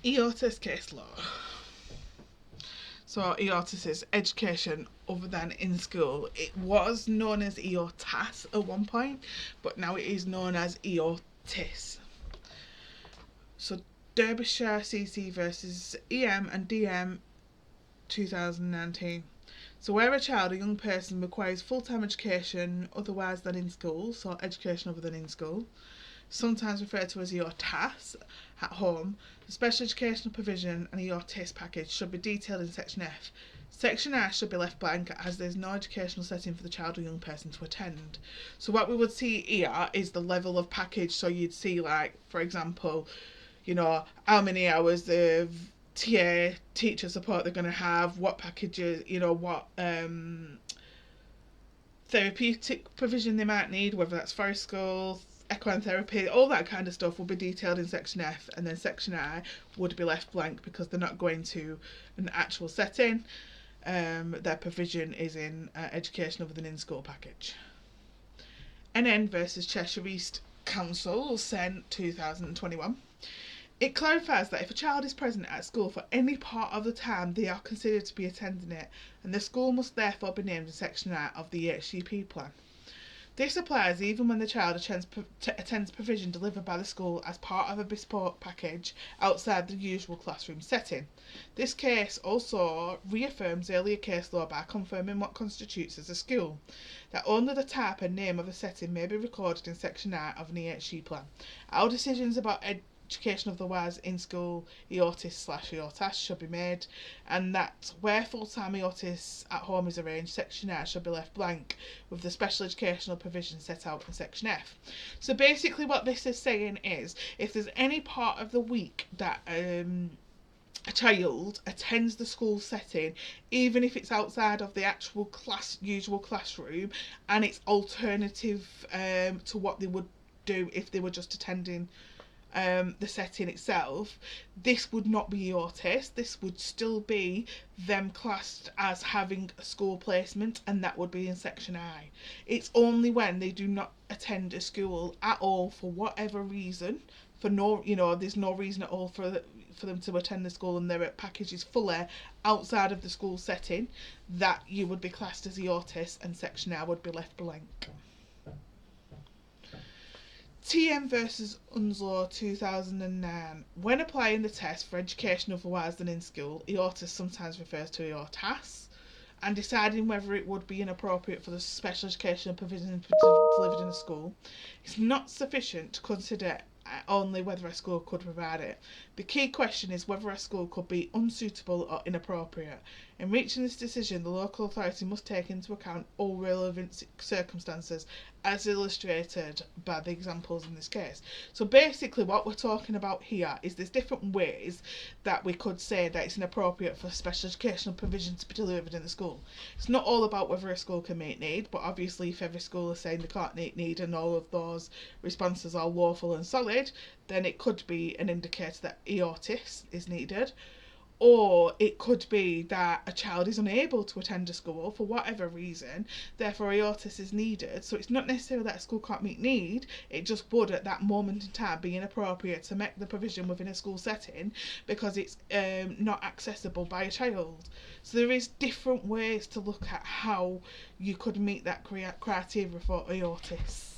EOTIS case law. So EOTIS is education other than in school. It was known as EOTAS at one point, but now it is known as EOTIS. So Derbyshire CC versus EM and DM 2019. So where a child or young person requires full-time education otherwise than in school, so education other than in school, sometimes referred to as your TAS at home, the special educational provision and your TIS package should be detailed in Section F. Section I should be left blank as there's no educational setting for the child or young person to attend. So what we would see here is the level of package. So you'd see, like, for example, how many hours of TA teacher support they're going to have, what packages, what therapeutic provision they might need, whether that's forest school, equine therapy, all that kind of stuff will be detailed in Section F, and then Section I would be left blank because they're not going to an actual setting. Their provision is in education other than in school package. NN versus Cheshire East Council, SEN 2021. It clarifies that if a child is present at school for any part of the time they are considered to be attending it, and the school must therefore be named in Section I of the EHCP plan. This applies even when the child attends provision delivered by the school as part of a bespoke package outside the usual classroom setting. This case also reaffirms earlier case law by confirming what constitutes as a school, that only the type and name of a setting may be recorded in Section I of an EHC plan. Our decisions about education otherwise in school EOTIS/EOTAS should be made, and that where full-time EOTIS at home is arranged, Section I should be left blank with the special educational provision set out in Section F. So basically what this is saying is, if there's any part of the week that a child attends the school setting, even if it's outside of the actual usual classroom, and it's alternative to what they would do if they were just attending the setting itself, this would not be EOTIS. This would still be them classed as having a school placement, and that would be in Section I. It's only when they do not attend a school at all for whatever reason, there's no reason at all for them to attend the school and their package is fully outside of the school setting, that you would be classed as EOTIS and Section I would be left blank. TM versus Unslow 2009. When applying the test for education otherwise than in school, EOTIS sometimes refers to EOTAS, and deciding whether it would be inappropriate for the special educational provision delivered in a school, it's not sufficient to consider only whether a school could provide it. The key question is whether a school could be unsuitable or inappropriate. In reaching this decision, the local authority must take into account all relevant circumstances as illustrated by the examples in this case. So basically what we're talking about here is there's different ways that we could say that it's inappropriate for special educational provision to be delivered in the school. It's not all about whether a school can meet need, but obviously if every school is saying they can't meet need and all of those responses are lawful and solid, then it could be an indicator that EOTIS is needed. Or it could be that a child is unable to attend a school for whatever reason, therefore EOTIS is needed. So it's not necessarily that a school can't meet need, it just would at that moment in time be inappropriate to make the provision within a school setting because it's not accessible by a child. So there is different ways to look at how you could meet that criteria for EOTIS.